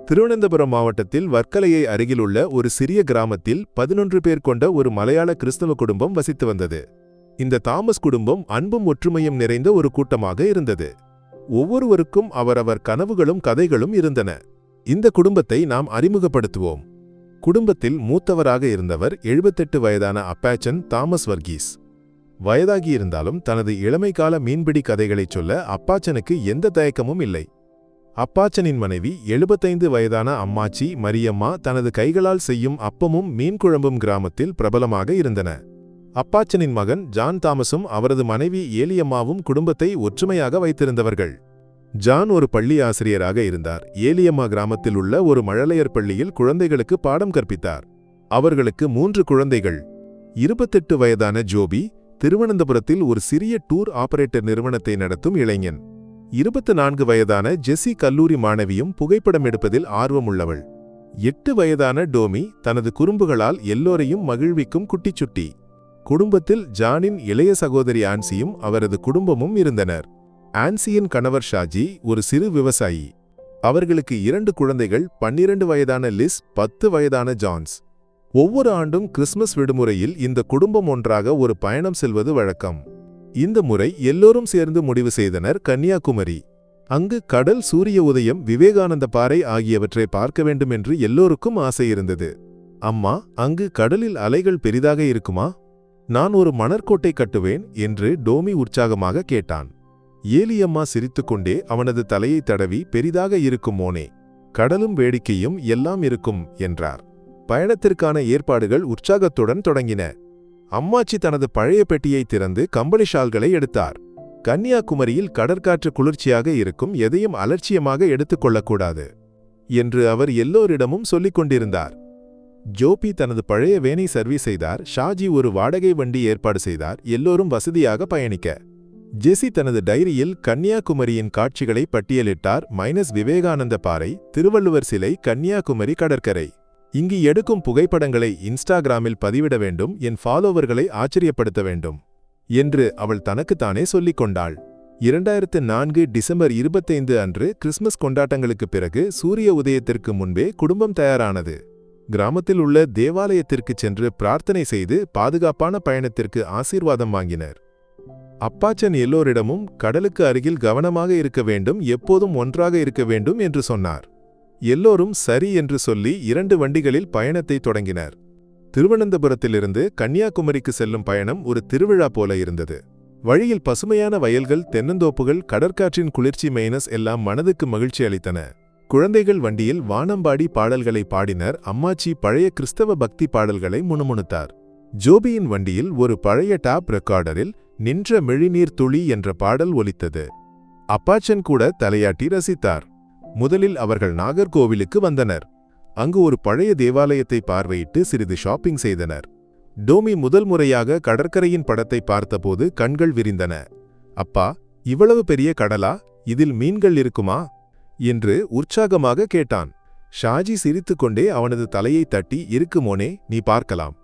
திருவனந்தபுரம் மாவட்டத்தில் வர்க்கலையை அருகிலுள்ள ஒரு சிறிய கிராமத்தில் 11 பேர் கொண்ட ஒரு மலையாள கிறிஸ்தவ குடும்பம் வசித்து வந்தது. இந்த தாமஸ் குடும்பம் அன்பும் ஒற்றுமையும் நிறைந்த ஒரு கூட்டமாக இருந்தது. ஒவ்வொருவருக்கும் அவரவர் கனவுகளும் கதைகளும் இருந்தன. இந்த குடும்பத்தை நாம் அறிமுகப்படுத்துவோம். குடும்பத்தில் மூத்தவராக இருந்தவர் 78 வயதான அப்பாச்சன் தாமஸ் வர்கீஸ். வயதாகியிருந்தாலும் தனது இளமைக்கால மீன்பிடி கதைகளைச் சொல்ல அப்பாச்சனுக்கு எந்த தயக்கமும் இல்லை. அப்பாச்சனின் மனைவி 75 வயதான அம்மாச்சி மரியம்மா தனது கைகளால் செய்யும் அப்பமும் மீன்குழம்பும் கிராமத்தில் பிரபலமாக இருந்தன. அப்பாச்சனின் மகன் ஜான் தாமஸும் அவரது மனைவி ஏலியம்மாவும் குடும்பத்தை ஒற்றுமையாக வைத்திருந்தவர்கள். ஜான் ஒரு பள்ளி ஆசிரியராக இருந்தார். ஏலியம்மா கிராமத்தில் உள்ள ஒரு மழலையர் பள்ளியில் குழந்தைகளுக்கு பாடம் கற்பித்தார். அவர்களுக்கு 3 குழந்தைகள். 28 வயதான ஜோபி திருவனந்தபுரத்தில் ஒரு சிறிய டூர் ஆபரேட்டர் நிறுவனத்தை நடத்தும் இளைஞன். 24 வயதான ஜெசி கல்லூரி மாணவியும் புகைப்படம் எடுப்பதில் ஆர்வமுள்ளவள். 8 வயதான டோமி தனது குறும்புகளால் எல்லோரையும் மகிழ்விக்கும் குட்டிச்சுட்டி. குடும்பத்தில் ஜானின் இளைய சகோதரி ஆன்சியும் அவரது குடும்பமும் இருந்தனர். ஆன்சியின் கணவர் ஷாஜி ஒரு சிறு விவசாயி. அவர்களுக்கு 2 குழந்தைகள், 12 வயதான லிஸ், 10 வயதான ஜான்ஸ். ஒவ்வொரு ஆண்டும் கிறிஸ்மஸ் விடுமுறையில் இந்த குடும்பம் ஒன்றாக ஒரு பயணம் செல்வது வழக்கம். இந்த முறை எல்லோரும் சேர்ந்து முடிவு செய்தனர் கன்னியாகுமரி. அங்கு கடல், சூரிய உதயம், விவேகானந்த பாறை ஆகியவற்றை பார்க்க வேண்டும் என்று எல்லோருக்கும் ஆசை இருந்தது. அம்மா, அங்கு கடலில் அலைகள் பெரிதாக இருக்குமா? நான் ஒரு மணற்கோட்டை கட்டுவேன் என்று டோமி உற்சாகமாக கேட்டான். ஏலியம்மா சிரித்துக்கொண்டே அவனது தலையை தடவி, பெரிதாக இருக்கும் மோனே, கடலும் வேடிக்கையும் எல்லாம் இருக்கும் என்றார். பயணத்திற்கான ஏற்பாடுகள் உற்சாகத்துடன் தொடங்கின. அம்மாச்சி தனது பழைய பெட்டியை திறந்து கம்பளி ஷால்களை எடுத்தார். கன்னியாகுமரியில் கடற்காற்று குளிர்ச்சியாக இருக்கும், எதையும் அலட்சியமாக எடுத்துக்கொள்ளக்கூடாது என்று அவர் எல்லோரிடமும் சொல்லிக் கொண்டிருந்தார். ஜோபி தனது பழைய வேனை சர்வீஸ் செய்தார். ஷாஜி ஒரு வாடகை வண்டி ஏற்பாடு செய்தார், எல்லோரும் வசதியாக பயணிக்க. ஜெசி தனது டைரியில் கன்னியாகுமரியின் காட்சிகளை பட்டியலிட்டார். விவேகானந்த பாறை, திருவள்ளுவர் சிலை, கன்னியாகுமரி கடற்கரை. இங்கு எடுக்கும் புகைப்படங்களை இன்ஸ்டாகிராமில் பதிவிட வேண்டும், என் ஃபாலோவர்களை ஆச்சரியப்படுத்த வேண்டும் என்று அவள் தனக்குத்தானே சொல்லிக் கொண்டாள். 2004 டிசம்பர் 25 அன்று கிறிஸ்மஸ் கொண்டாட்டங்களுக்குப் பிறகு சூரிய உதயத்திற்கு முன்பே குடும்பம் தயாரானது. கிராமத்தில் உள்ள தேவாலயத்திற்கு சென்று பிரார்த்தனை செய்து பாதுகாப்பான பயணத்திற்கு ஆசீர்வாதம் வாங்கினர். அப்பாச்சன் எல்லோரிடமும் கடலுக்கு அருகில் கவனமாக இருக்க வேண்டும், எப்போதும் ஒன்றாக இருக்க வேண்டும் என்று சொன்னார். எல்லோரும் சரி என்று சொல்லி 2 வண்டிகளில் பயணத்தை தொடங்கினர். திருவனந்தபுரத்திலிருந்து கன்னியாகுமரிக்கு செல்லும் பயணம் ஒரு திருவிழா போல இருந்தது. வழியில் பசுமையான வயல்கள், தென்னந்தோப்புகள், கடற்காற்றின் குளிர்ச்சி எல்லாம் மனதுக்கு மகிழ்ச்சி அளித்தன. குழந்தைகள் வண்டியில் வானம்பாடி பாடல்களை பாடினர். அம்மாச்சி பழைய கிறிஸ்தவ பக்தி பாடல்களை முணுமுணுத்தார். ஜோபியின் வண்டியில் ஒரு பழைய டாப் ரெக்கார்டரில் நின்ற மெழிநீர் துளி என்ற பாடல் ஒலித்தது. அப்பாச்சன் கூட தலையாட்டி ரசித்தார். முதலில் அவர்கள் நாகர்கோவிலுக்கு வந்தனர். அங்கு ஒரு பழைய தேவாலயத்தை பார்வையிட்டு சிறிது ஷாப்பிங் செய்தனர். டோமி முதல் முறையாக கடற்கரையின் படத்தை பார்த்தபோது கண்கள் விரிந்தன. அப்பா, இவ்வளவு பெரிய கடலா? இதில் மீன்கள் இருக்குமா என்று உற்சாகமாக கேட்டான். ஷாஜி சிரித்துக்கொண்டே அவனது தலையை தட்டி, இருக்கு மோனே, நீ பார்க்கலாம்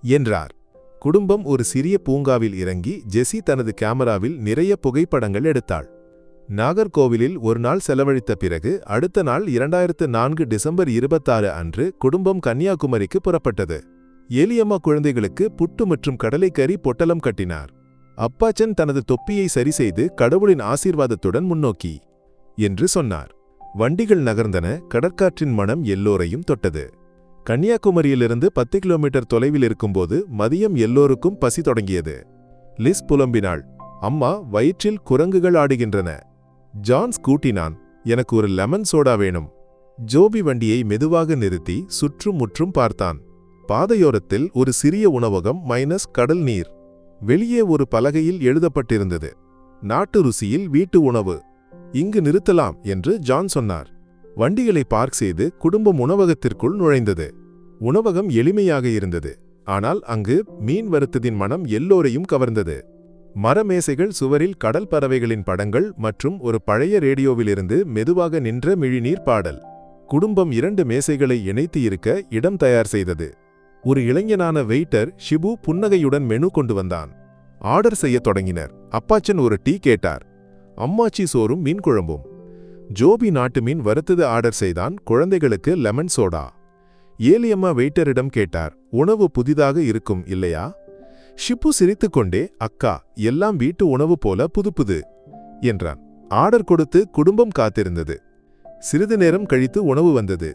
என்றார். குடும்பம் ஒரு சிறிய பூங்காவில் இறங்கி ஜெசி தனது கேமராவில் நிறைய புகைப்படங்கள் எடுத்தாள். நாகர்கோவிலில் ஒரு நாள் செலவழித்த பிறகு அடுத்த நாள் 2004 டிசம்பர் 26 அன்று குடும்பம் கன்னியாகுமரிக்கு புறப்பட்டது. ஏலியம்மா குழந்தைகளுக்கு புட்டு மற்றும் கடலைக்கறி பொட்டலம் கட்டினார். அப்பாச்சன் தனது தொப்பியை சரி செய்து கடவுளின் ஆசீர்வாதத்துடன் முன்னோக்கி என்று சொன்னார். வண்டிகள் நகர்ந்தன. கடற்காற்றின் மனம் எல்லோரையும் தொட்டது. கன்னியாகுமரியிலிருந்து 10 கிலோமீட்டர் தொலைவில் இருக்கும்போது மதியம் எல்லோருக்கும் பசி தொடங்கியது. லிஸ் புலம்பினாள், அம்மா, வயிற்றில் குரங்குகள் ஆடுகின்றன. ஜான்ஸ் கூட்டினான், எனக்கு ஒரு லெமன் சோடா வேணும். ஜோபி வண்டியை மெதுவாக நிறுத்தி சுற்றும் முற்றும் பார்த்தான். பாதையோரத்தில் ஒரு சிறிய உணவகம், கடல் நீர். வெளியே ஒரு பலகையில் எழுதப்பட்டிருந்தது, நாட்டு ருசியில் வீட்டு உணவு. இங்கு நிறுத்தலாம் என்று ஜான் சொன்னார். வண்டிகளை பார்க் செய்து குடும்பம் உணவகத்திற்குள் நுழைந்தது. உணவகம் எளிமையாக இருந்தது. ஆனால் அங்கு மீன் வறுத்ததின் மனம் எல்லோரையும் கவர்ந்தது. மரமேசைகள், சுவரில் கடல் பறவைகளின் படங்கள் மற்றும் ஒரு பழைய ரேடியோவிலிருந்து மெதுவாக நின்ற மிழிநீர் பாடல். குடும்பம் 2 மேசைகளை இணைத்து இருக்க இடம் தயார் செய்தது. ஒரு இளைஞனான வெயிட்டர் ஷிபு புன்னகையுடன் மெனு கொண்டு வந்தான். ஆர்டர் செய்ய தொடங்கினர். அப்பாச்சன் ஒரு டீ கேட்டார். அம்மாச்சி சோறும் மீன் குழம்பும். ஜோபி நாட்டு மீன் வறுத்தது ஆர்டர் செய்தான். குழந்தைகளுக்கு லெமன் சோடா. ஏலியம்மா வெயிட்டரிடம் கேட்டார், உணவு புதிதாக இருக்கும் இல்லையா? ஷிப்பு சிரித்துக்கொண்டே, அக்கா, எல்லாம் வீட்டு உணவு போல புதுப்புது என்றான். ஆர்டர் கொடுத்து குடும்பம் காத்திருந்தது. சிறிது நேரம் கழித்து உணவு வந்தது.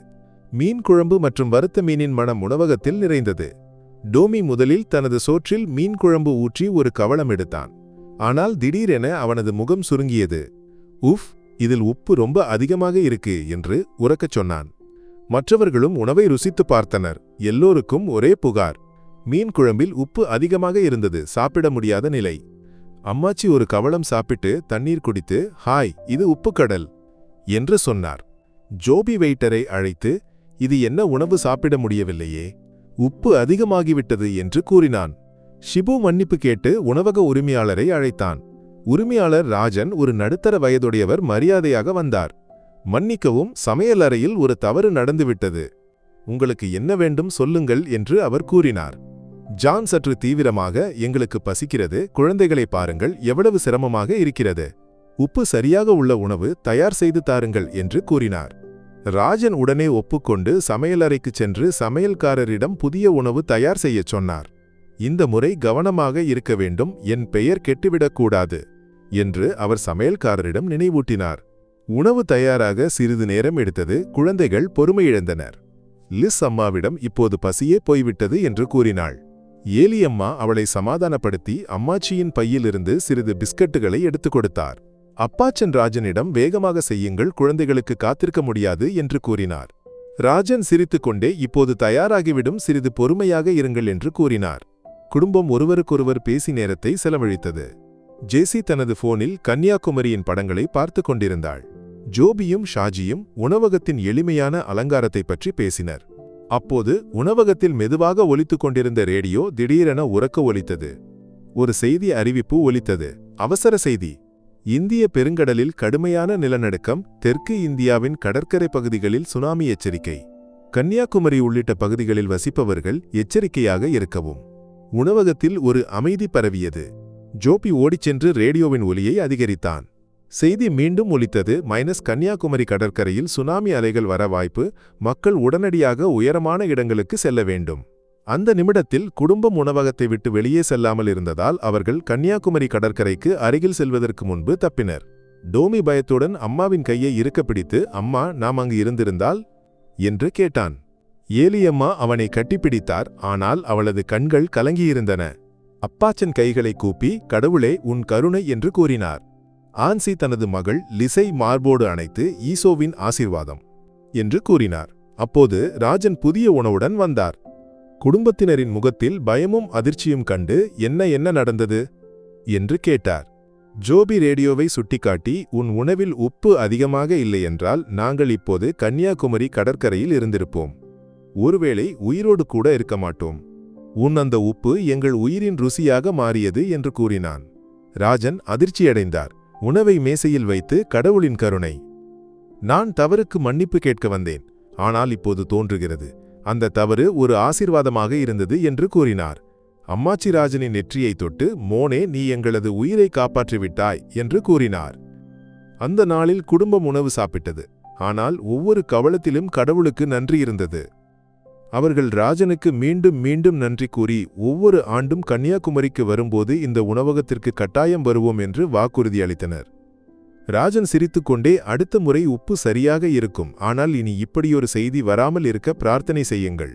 மீன் குழம்பு மற்றும் வறுத்த மீனின் மனம் உணவகத்தில் நிறைந்தது. டோமி முதலில் தனது சோற்றில் மீன் குழம்பு ஊற்றி ஒரு கவளம் எடுத்தான். ஆனால் திடீரென அவனது முகம் சுருங்கியது. உஃப், இதில் உப்பு ரொம்ப அதிகமாக இருக்கு என்று உரக்கச் சொன்னான். மற்றவர்களும் உணவை ருசித்து பார்த்தனர். எல்லோருக்கும் ஒரே புகார். மீன் குழம்பில் உப்பு அதிகமாக இருந்தது. சாப்பிட முடியாத நிலை. அம்மாச்சி ஒரு கவளம் சாப்பிட்டு தண்ணீர் குடித்து, ஹாய், இது உப்பு கடல் என்று சொன்னார். ஜோபி வெயிட்டரை அழைத்து, இது என்ன உணவு, சாப்பிட முடியவில்லையே, உப்பு அதிகமாகிவிட்டது என்று கூறினான். ஷிபு மன்னிப்பு கேட்டு உணவக உரிமையாளரை அழைத்தான். உரிமையாளர் ராஜன் ஒரு நடுத்தர வயதுடையவர் மரியாதையாக வந்தார். மன்னிக்கவும், சமையலறையில் ஒரு தவறு நடந்துவிட்டது. உங்களுக்கு என்ன வேண்டும் சொல்லுங்கள் என்று அவர் கூறினார். ஜான் சற்று தீவிரமாக, எங்களுக்கு பசிக்கிறது, குழந்தைகளை பாருங்கள், எவ்வளவு சிரமமாக இருக்கிறது. உப்பு சரியாக உள்ள உணவு தயார் செய்து தாருங்கள் என்று கூறினார். ராஜன் உடனே ஒப்புக்கொண்டு சமையலறைக்கு சென்று சமையல்காரரிடம் புதிய உணவு தயார் செய்யச் சொன்னார். இந்த முறை கவனமாக இருக்க வேண்டும், என் பெயர் கெட்டுவிடக்கூடாது என்று அவர் சமையல்காரரிடம் நினைவூட்டினார். உணவு தயாராக சிறிது நேரம் எடுத்தது. குழந்தைகள் பொறுமையிழந்தனர். லிஸ் அம்மாவிடம் இப்போது பசியே போய்விட்டது என்று கூறினாள். ஏலியம்மா அவளை சமாதானப்படுத்தி அம்மாச்சியின் பையிலிருந்து சிறிது பிஸ்கட்டுகளை எடுத்துக் கொடுத்தார். அப்பாச்சன் ராஜனிடம் வேகமாக செய்யுங்கள், குழந்தைகளுக்கு காத்திருக்க முடியாது என்று கூறினார். ராஜன் சிரித்துக்கொண்டே, இப்போது தயாராகிவிடும், சிறிது பொறுமையாக இருங்கள் என்று கூறினார். குடும்பம் ஒருவருக்கொருவர் பேசி நேரத்தை செலவழித்தது. ஜேசி தனது போனில் கன்னியாகுமரியின் படங்களை பார்த்து கொண்டிருந்தாள். ஜோபியும் ஷாஜியும் உணவகத்தின் எளிமையான அலங்காரத்தை பற்றி பேசினர். அப்போது உணவகத்தில் மெதுவாக ஒலித்துக் கொண்டிருந்த ரேடியோ திடீரென உரக்க ஒலித்தது. ஒரு செய்தி அறிவிப்பு ஒலித்தது. அவசர செய்தி. இந்திய பெருங்கடலில் கடுமையான நிலநடுக்கம். தெற்கு இந்தியாவின் கடற்கரை பகுதிகளில் சுனாமி எச்சரிக்கை. கன்னியாகுமரி உள்ளிட்ட பகுதிகளில் வசிப்பவர்கள் எச்சரிக்கையாக இருக்கவும். உணவகத்தில் ஒரு அமைதி பரவியது. ஜோபி ஓடிச் சென்று ரேடியோவின் ஒலியை அதிகரித்தான். செய்தி மீண்டும் ஒலித்தது. கன்னியாகுமரி கடற்கரையில் சுனாமி அலைகள் வர வாய்ப்பு. மக்கள் உடனடியாக உயரமான இடங்களுக்கு செல்ல வேண்டும். அந்த நிமிடத்தில் குடும்பம் உணவகத்தை விட்டு வெளியே செல்லாமல் இருந்ததால் அவர்கள் கன்னியாகுமரி கடற்கரைக்கு அருகில் செல்வதற்கு முன்பு தப்பினர். டோமி பயத்துடன் அம்மாவின் கையை இறுக்க பிடித்து, அம்மா, நாம் அங்கு இருந்திருந்தால் என்று கேட்டான். ஏலியம்மா அவனை கட்டிப்பிடித்தார். ஆனால் அவளது கண்கள் கலங்கியிருந்தன. அப்பாச்சன் கைகளை கூப்பி, கடவுளே, உன் கருணை என்று கூறினார். ஆன்சி தனது மகள் லிஸை மார்போடு அணைத்து, ஈசோவின் ஆசீர்வாதம் என்று கூறினார். அப்போது ராஜன் புதிய உணவுடன் வந்தார். குடும்பத்தினரின் முகத்தில் பயமும் அதிர்ச்சியும் கண்டு, என்ன நடந்தது என்று கேட்டார். ஜோபி ரேடியோவை சுட்டிக்காட்டி, உன் உணவில் உப்பு அதிகமாக இல்லையென்றால் நாங்கள் இப்போது கன்னியாகுமரி கடற்கரையில் இருந்திருப்போம். ஒருவேளை உயிரோடு கூட இருக்க மாட்டோம். உன் அந்த உப்பு எங்கள் உயிரின் ருசியாக மாறியது என்று கூறினான். ராஜன் அதிர்ச்சியடைந்தார். உணவை மேசையில் வைத்து, கடவுளின் கருணை. நான் தவறுக்கு மன்னிப்பு கேட்க வந்தேன். ஆனால் இப்போது தோன்றுகிறது, அந்த தவறு ஒரு ஆசீர்வாதமாக இருந்தது என்று கூறினார். அம்மாச்சி ராஜனின் நெற்றியை தொட்டு, மோனே, நீ எங்களது உயிரை காப்பாற்றிவிட்டாய் என்று கூறினார். அந்த நாளில் குடும்பம் உணவு சாப்பிட்டது. ஆனால் ஒவ்வொரு கவளத்திலும் கடவுளுக்கு நன்றி இருந்தது. அவர்கள் ராஜனுக்கு மீண்டும் மீண்டும் நன்றி கூறி, ஒவ்வொரு ஆண்டும் கன்னியாகுமரிக்கு வரும்போது இந்த உணவகத்திற்கு கட்டாயம் வருவோம் என்று வாக்குறுதி அளித்தனர். ராஜன் சிரித்துக்கொண்டே, அடுத்த முறை உப்பு சரியாக இருக்கும், ஆனால் இனி இப்படியொரு செய்தி வராமல் இருக்க பிரார்த்தனை செய்யுங்கள்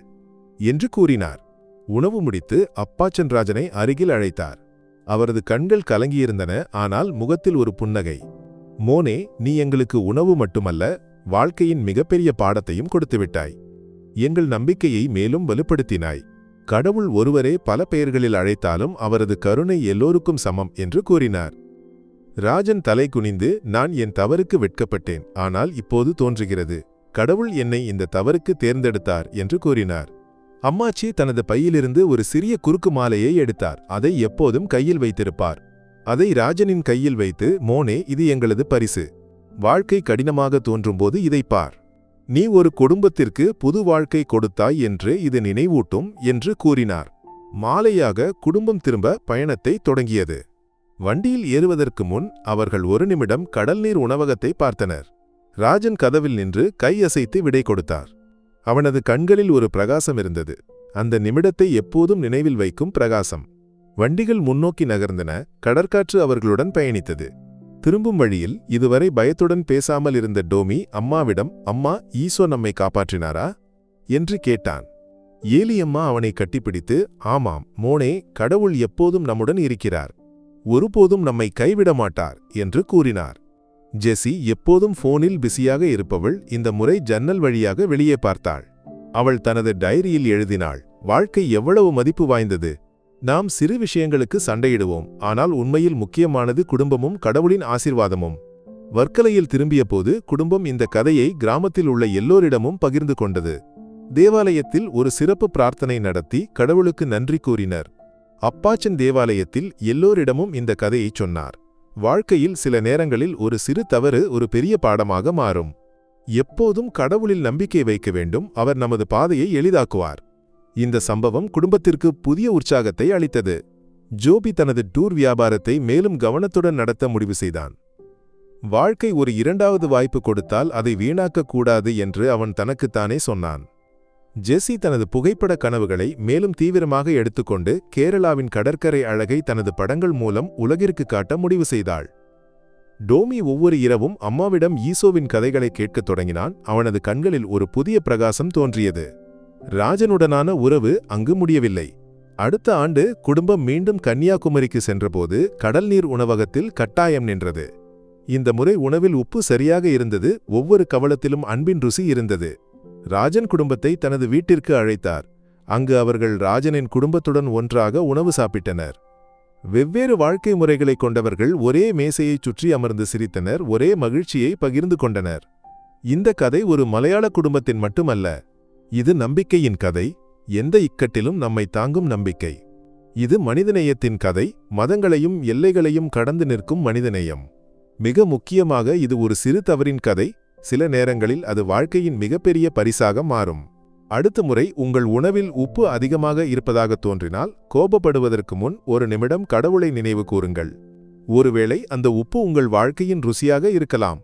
என்று கூறினார். உணவு முடித்து அப்பாச்சன் ராஜனை அருகில் அழைத்தார். அவரது கண்கள் கலங்கியிருந்தன. ஆனால் முகத்தில் ஒரு புன்னகை. மோனே, நீ எங்களுக்கு உணவு மட்டுமல்ல, வாழ்க்கையின் மிகப்பெரிய பாடத்தையும் கொடுத்துவிட்டாய். எங்கள் நம்பிக்கையை மேலும் வலுப்படுத்தினாய். கடவுள் ஒருவரே பல பெயர்களில் அழைத்தாலும் அவரது கருணை எல்லோருக்கும் சமம் என்று கூறினார். ராஜன் தலை குனிந்து, நான் என் தவறுக்கு வெட்கப்பட்டேன். ஆனால் இப்போது தோன்றுகிறது, கடவுள் என்னை இந்த தவறுக்கு தேர்ந்தெடுத்தார் என்று கூறினார். அம்மாச்சி தனது பையிலிருந்து ஒரு சிறிய குறுக்கு மாலையை எடுத்தார். அதை எப்போதும் கையில் வைத்திருப்பார். அதை ராஜனின் கையில் வைத்து, மோனே, இது எங்களது பரிசு. வாழ்க்கை கடினமாக தோன்றும்போது இதை பார். நீ ஒரு குடும்பத்திற்கு புது வாழ்க்கை கொடுத்தாய் என்று இது நினைவூட்டும் என்று கூறினார். மாலையாக குடும்பம் திரும்ப பயணத்தை தொடங்கியது. வண்டியில் ஏறுவதற்கு முன் அவர்கள் ஒரு நிமிடம் கடல்நீர் உணவகத்தை பார்த்தனர். ராஜன் கதவில் நின்று கையசைத்து விடை கொடுத்தார். அவனது கண்களில் ஒரு பிரகாசம் இருந்தது. அந்த நிமிடத்தை எப்போதும் நினைவில் வைக்கும் பிரகாசம். வண்டிகள் முன்னோக்கி நகர்ந்தன. கடற்காற்று அவர்களுடன் பயணித்தது. திரும்பும் வழியில் இதுவரை பயத்துடன் பேசாமல் இருந்த டோமி அம்மாவிடம், அம்மா, ஈசோ நம்மை காப்பாற்றினாரா என்று கேட்டான். ஏலியம்மா அவனை கட்டிப்பிடித்து, ஆமாம் மோனே, கடவுள் எப்போதும் நம்முடன் இருக்கிறார், ஒருபோதும் நம்மை கைவிட மாட்டார் என்று கூறினார். ஜெசி, எப்போதும் போனில் பிஸியாக இருப்பவள், இந்த முறை ஜன்னல் வழியாக வெளியே பார்த்தாள். அவள் தனது டைரியில் எழுதினாள், வாழ்க்கை எவ்வளவு மதிப்பு வாய்ந்தது. நாம் சிறு விஷயங்களுக்கு சண்டையிடுவோம், ஆனால் உண்மையில் முக்கியமானது குடும்பமும் கடவுளின் ஆசீர்வாதமும். வர்க்கலையில் திரும்பியபோது குடும்பம் இந்த கதையை கிராமத்தில் உள்ள எல்லோரிடமும் பகிர்ந்து கொண்டது. தேவாலயத்தில் ஒரு சிறப்பு பிரார்த்தனை நடத்தி கடவுளுக்கு நன்றி கூறினர். அப்பாச்சன் தேவாலயத்தில் எல்லோரிடமும் இந்த கதையைச் சொன்னார். வாழ்க்கையில் சில நேரங்களில் ஒரு சிறு தவறு ஒரு பெரிய பாடமாக மாறும். எப்போதும் கடவுளில் நம்பிக்கை வைக்க வேண்டும், அவர் நமது பாதையை எளிதாக்குவார். இந்த சம்பவம் குடும்பத்திற்கு புதிய உற்சாகத்தை அளித்தது. ஜோபி தனது டூர் வியாபாரத்தை மேலும் கவனத்துடன் நடத்த முடிவு செய்தான். வாழ்க்கை ஒரு இரண்டாவது வாய்ப்பு கொடுத்தால் அதை வீணாக்கக் கூடாது என்று அவன் தனக்குத்தானே சொன்னான். ஜெசி தனது புகைப்பட கனவுகளை மேலும் தீவிரமாக எடுத்துக்கொண்டு கேரளாவின் கடற்கரை அழகை தனது படங்கள் மூலம் உலகிற்கு காட்ட முடிவு செய்தாள். டோமி ஒவ்வொரு இரவும் அம்மாவிடம் ஈசோவின் கதைகளை கேட்கத் தொடங்கினான். அவனது கண்களில் ஒரு புதிய பிரகாசம் தோன்றியது. ராஜனுடனான உறவு அங்கு முடியவில்லை. அடுத்த ஆண்டு குடும்பம் மீண்டும் கன்னியாகுமரிக்கு சென்றபோது கடல் நீர் உணவகத்தில் கட்டாயம் நின்றது. இந்த முறை உணவில் உப்பு சரியாக இருந்தது. ஒவ்வொரு கவளத்திலும் அன்பின் ருசி இருந்தது. ராஜன் குடும்பத்தை தனது வீட்டிற்கு அழைத்தார். அங்கு அவர்கள் ராஜனின் குடும்பத்துடன் ஒன்றாக உணவு சாப்பிட்டனர். வெவ்வேறு வாழ்க்கை முறைகளை கொண்டவர்கள் ஒரே மேசையைச் சுற்றி அமர்ந்து சிரித்தனர், ஒரே மகிழ்ச்சியை பகிர்ந்து கொண்டனர். இந்த கதை ஒரு மலையாள குடும்பத்தின் மட்டுமல்ல, இது நம்பிக்கையின் கதை. எந்த இக்கட்டிலும் நம்மை தாங்கும் நம்பிக்கை. இது மனிதநேயத்தின் கதை, மதங்களையும் எல்லைகளையும் கடந்து நிற்கும் மனிதநேயம். மிக முக்கியமாக இது ஒரு சிறு தவறின் கதை. சில நேரங்களில் அது வாழ்க்கையின் மிகப்பெரிய பரிசாக மாறும். அடுத்த முறை உங்கள் உணவில் உப்பு அதிகமாக இருப்பதாக தோன்றினால் கோபப்படுவதற்கு முன் ஒரு நிமிடம் கடவுளை நினைவு கூறுங்கள். ஒருவேளை அந்த உப்பு உங்கள் வாழ்க்கையின் ருசியாக இருக்கலாம்.